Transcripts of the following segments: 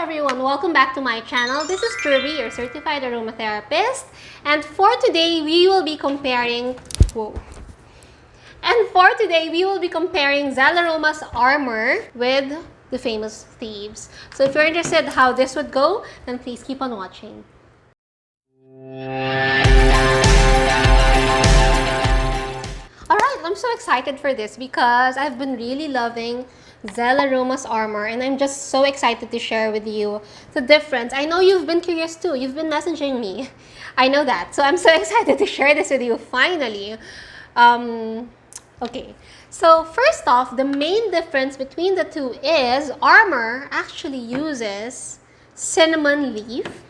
everyone, welcome back to my channel. This is Jirbie, your certified aromatherapist, and for today we will be comparing Zellaroma's Armore with the famous Thieves. So if you're interested how this would go, then please keep on watching. Alright, I'm so excited for this because I've been really loving Zellaroma's Armore, and I'm just so excited to share with you the difference. I know you've been curious too. You've been messaging me. I know that. So I'm so excited to share this with you finally. Okay. So first off, the main difference between the two is Armore actually uses cinnamon leaf,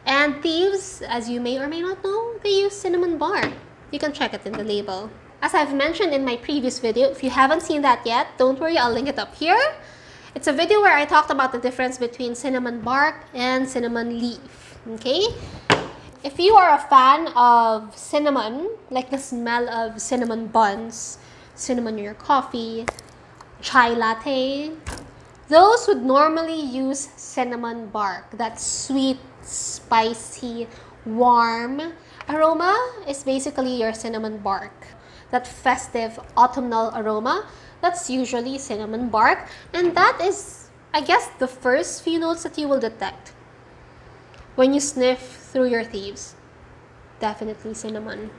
and Thieves, as you may or may not know, they use cinnamon bark. You can check it in the label. As I've mentioned in my previous video, if you haven't seen that yet, don't worry, I'll link it up here. It's a video where I talked about the difference between cinnamon bark and cinnamon leaf, okay? If you are a fan of cinnamon, like the smell of cinnamon buns, cinnamon in your coffee, chai latte, those would normally use cinnamon bark. That sweet, spicy, warm aroma is basically your cinnamon bark. That festive autumnal aroma, that's usually cinnamon bark, and that is, I guess, the first few notes that you will detect when you sniff through your Thieves. Definitely cinnamon.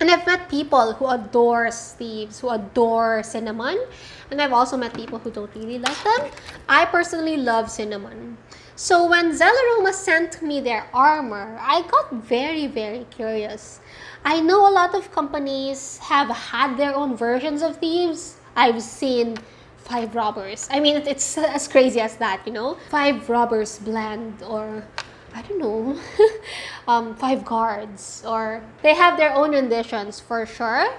And I've met people who adore Thieves, who adore cinnamon, and I've also met people who don't really like them. I personally love cinnamon. So when Zellaroma sent me their Armore, I got very, very curious. I know a lot of companies have had their own versions of Thieves. I've seen 5 Robbers. I mean, it's as crazy as that, you know? 5 Robbers blend, or I don't know, 5 Guards, or they have their own renditions for sure.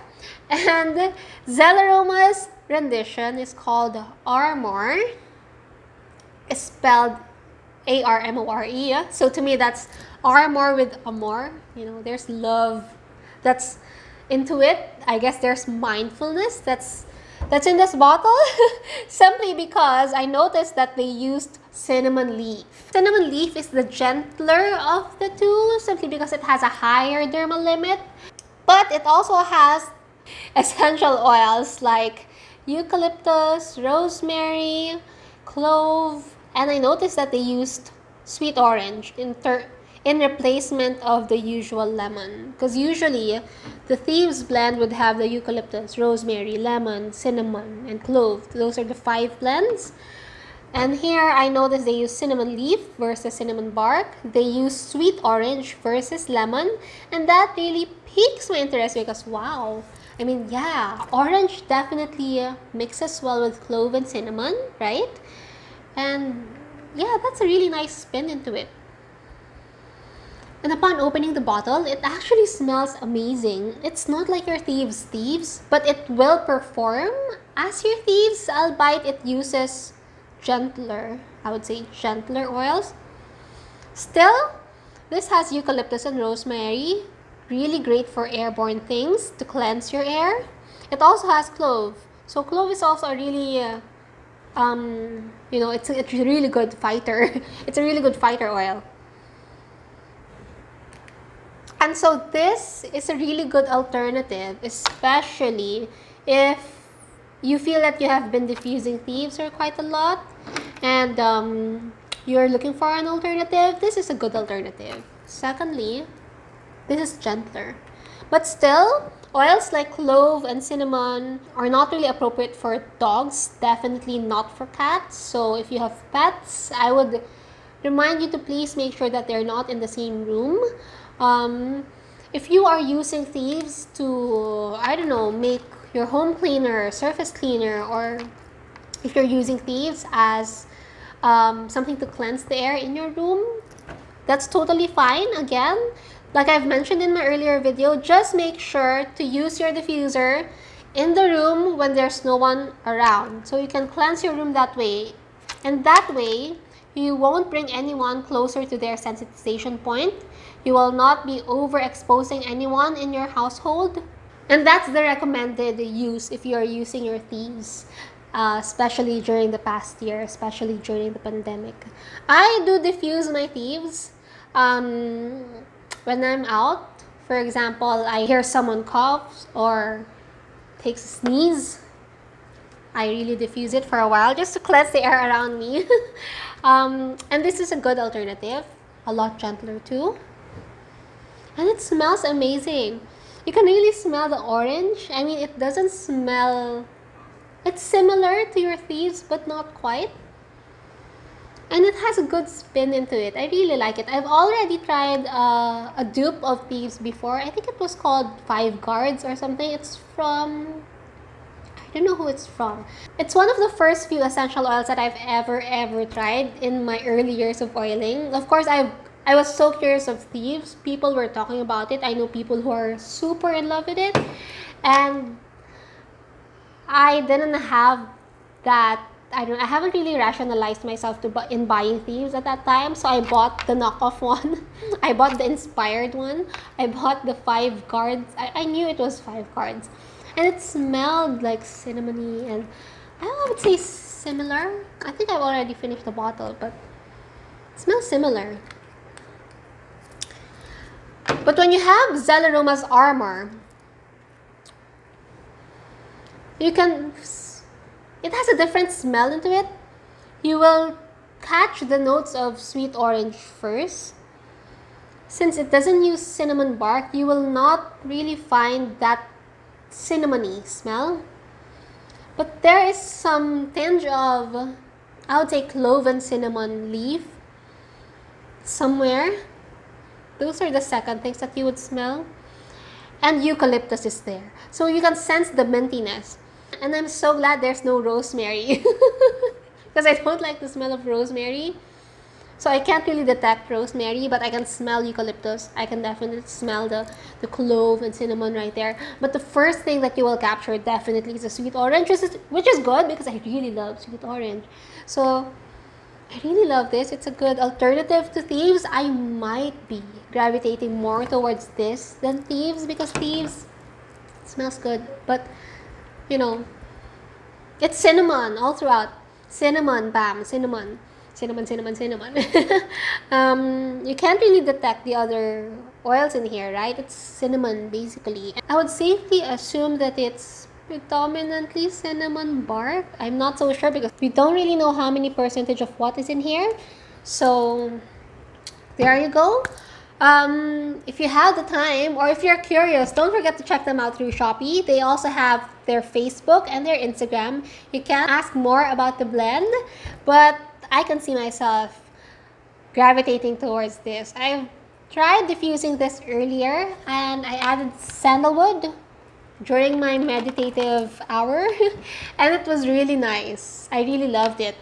And Zellaroma's rendition is called Armore. It's spelled A-R-M-O-R-E. Yeah? So to me, that's Armore with Amor. You know, there's love that's into it. I guess there's mindfulness that's in this bottle. Simply because I noticed that they used cinnamon leaf. Cinnamon leaf is the gentler of the two, simply because it has a higher dermal limit. But it also has essential oils like eucalyptus, rosemary, clove, and I noticed that they used sweet orange in replacement of the usual lemon. Because usually, the Thieves blend would have the eucalyptus, rosemary, lemon, cinnamon, and clove. Those are the 5 blends. And here, I noticed they use cinnamon leaf versus cinnamon bark. They use sweet orange versus lemon. And that really piques my interest because, wow. I mean, yeah, orange definitely mixes well with clove and cinnamon, right? And yeah, that's a really nice spin into it. And upon opening the bottle, it actually smells amazing. It's not like your Thieves, but it will perform as your Thieves, albeit it uses gentler, I would say gentler oils. Still, this has eucalyptus and rosemary, really great for airborne things to cleanse your air. It also has clove. So clove is also a really, you know, it's a really good fighter. It's a really good fighter oil. And so this is a really good alternative, especially if you feel that you have been diffusing Thieves for quite a lot and you're looking for an alternative. This is a good alternative. Secondly, this is gentler. But still, oils like clove and cinnamon are not really appropriate for dogs, definitely not for cats. So if you have pets, I would remind you to please make sure that they're not in the same room. If you are using Thieves to, I don't know, make your home cleaner, surface cleaner, or if you're using Thieves as something to cleanse the air in your room, that's totally fine. Again, like I've mentioned in my earlier video, just make sure to use your diffuser in the room when there's no one around. So you can cleanse your room that way. And that way, you won't bring anyone closer to their sensitization point. You will not be overexposing anyone in your household. And that's the recommended use if you're using your Thieves. especially during the past year, especially during the pandemic. I do diffuse my thieves when I'm out. For example, I hear someone cough or takes a sneeze. I really diffuse it for a while just to cleanse the air around me. And this is a good alternative, a lot gentler too. And it smells amazing. You can really smell the orange. I mean, it doesn't smell... It's similar to your thieves, but not quite. And it has a good spin into it. I really like it. I've already tried a dupe of thieves before. I think it was called 5 Guards or something. It's from... I don't know who it's from. It's one of the first few essential oils that I've ever tried in my early years of oiling. Of course, I was so curious of thieves. People were talking about it. I know people who are super in love with it. And I didn't have that... I haven't really rationalized myself in buying thieves at that time. So I bought the knockoff one. I bought the inspired one. I bought the 5 Guards. I knew it was 5 Guards. And it smelled like cinnamony and I would say similar. I think I've already finished the bottle, but it smells similar. But when you have Zellaroma's Armor, you can... It has a different smell into it. You will catch the notes of sweet orange first. Since it doesn't use cinnamon bark, you will not really find that cinnamony smell. But there is some tinge of, I would say, clove and cinnamon leaf somewhere. Those are the second things that you would smell. And eucalyptus is there. So you can sense the mintiness. And I'm so glad there's no rosemary. Because I don't like the smell of rosemary. So I can't really detect rosemary, but I can smell eucalyptus. I can definitely smell the clove and cinnamon right there. But the first thing that you will capture definitely is the sweet orange, which is good because I really love sweet orange. So I really love this. It's a good alternative to thieves. I might be gravitating more towards this than thieves because thieves smells good. But, you know, it's cinnamon all throughout. Cinnamon, bam, cinnamon. Cinnamon. You can't really detect the other oils in here, right? It's cinnamon, basically. I would safely assume that it's predominantly cinnamon bark. I'm not so sure because we don't really know how many percentage of what is in here. So, there you go. If you have the time or if you're curious, don't forget to check them out through Shopee. They also have their Facebook and their Instagram. You can ask more about the blend, but I can see myself gravitating towards this. I've tried diffusing this earlier and I added sandalwood during my meditative hour and it was really nice. I really loved it.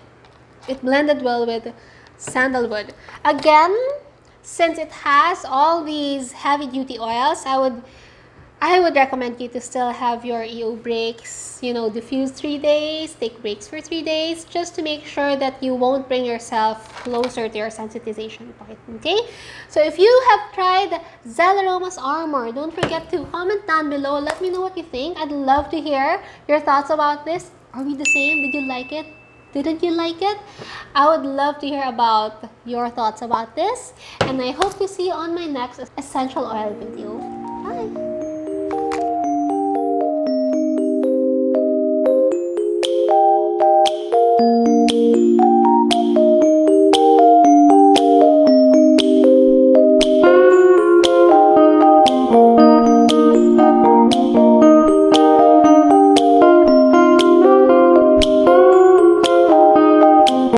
It blended well with sandalwood. Again, since it has all these heavy duty oils, I would recommend you to still have your EO breaks, diffuse 3 days, take breaks for 3 days, just to make sure that you won't bring yourself closer to your sensitization point, okay? So if you have tried Zellaroma's Armor, don't forget to comment down below. Let me know what you think. I'd love to hear your thoughts about this. Are we the same? Did you like it? Didn't you like it? I would love to hear about your thoughts about this. And I hope to see you on my next essential oil video.